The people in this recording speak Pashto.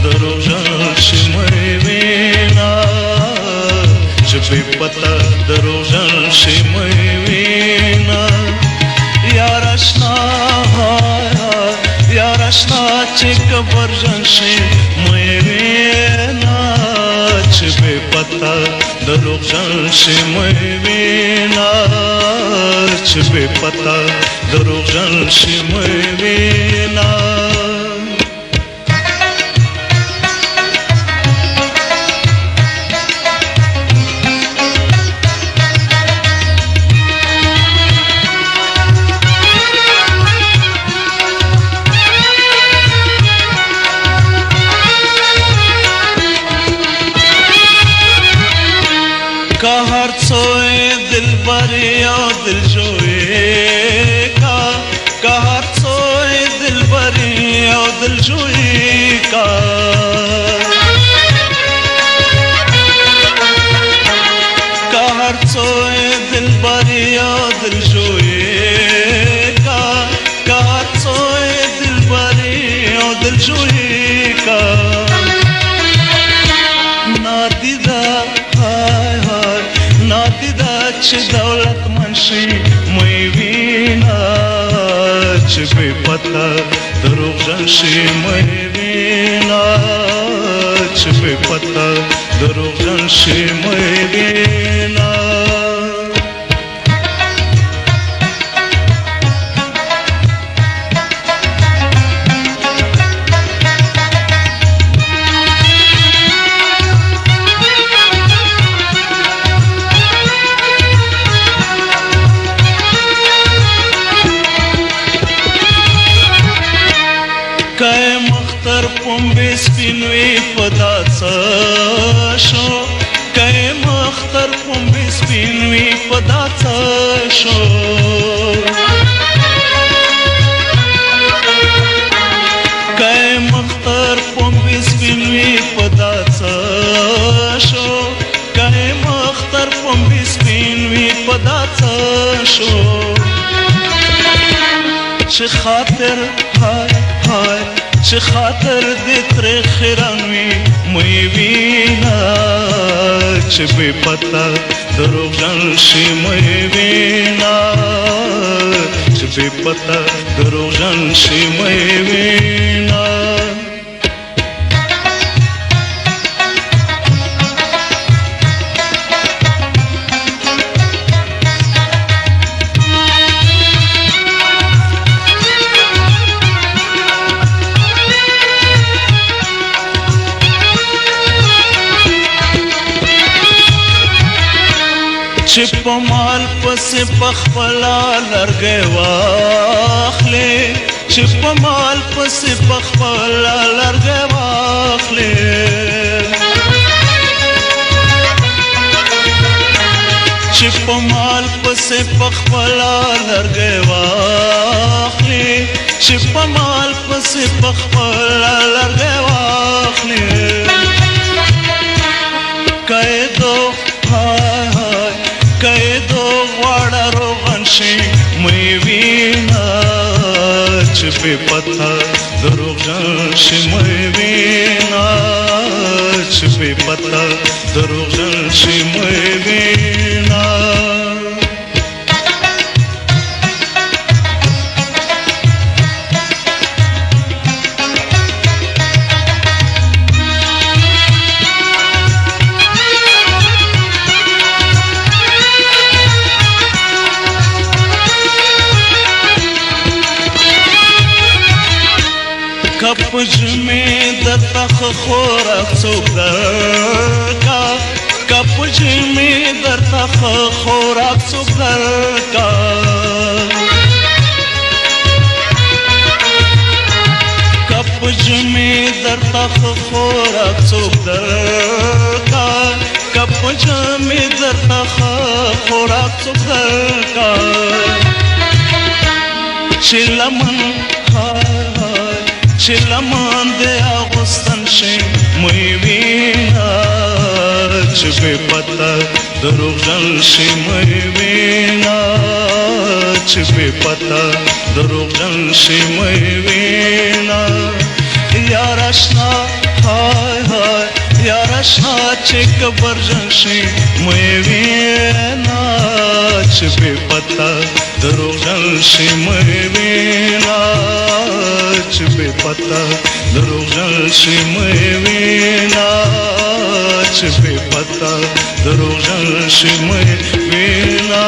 دروغجن شي مې وینا چې بې پته دروغجن شي مې وینا یار اشنا یار اشنا چې کبرجن شي مې وینا چې بې پته دروغجن شي مې وینا چې بې پته دروغجن شي مې وینا का हर सोए दिल बरे और दिल जोए का हर सोए दिल बरे और दिल जोए का हर सोए दिल बरे और दिल जोए का हर सोए दिल बरे और दिल जोए का नादिदा چې دولت منشي مې وینا چې بې پته دروغجن شي مې وینا چې بې پته دروغجن شي مې وینا کای مختر پنبه سپینوی پدا شو کای مختر پنبه سپینوی پدا شو کای مختر پنبه سپینوی پدا شو کای مختر پنبه سپینوی پدا شو چې خاطر های چې خاطر دې ترې خیرانوي مې وینا چې بې پته دروغجن شي مې وینا چې بې پته دروغجن شي مې وینا چې په مال پسې پخپلا لرګی واخلې چې په مال پسې پخپلا لرګی واخلې چې په مال پسې پخپلا لرګی واخلې چې په مال پسې پخپلا لرګی واخلې قیدو قیدو غواړه روغن شي مې وینا چې بې پته دروغجن شي مې وینا چې بې پته دروغجن شي مې وینا کپج میں درتخ خوراک څوک درکا کپج میں درتخ خوراک څوک درکا کپج میں درتخ خوراک څوک درکا کپج میں درتخ خوراک څوک درکا چې لمن چې لمن دې اغوستن شي مې وینا چې بې پته دروغجن شي مې وینا چې بې پته دروغجن شي مې وینا یار اشنا Hai, hai, iar așa ce căbărjăși măi vina, ce pe pata drogăși măi vina, ce pe pata drogăși măi vina, ce pe pata drogăși măi vina.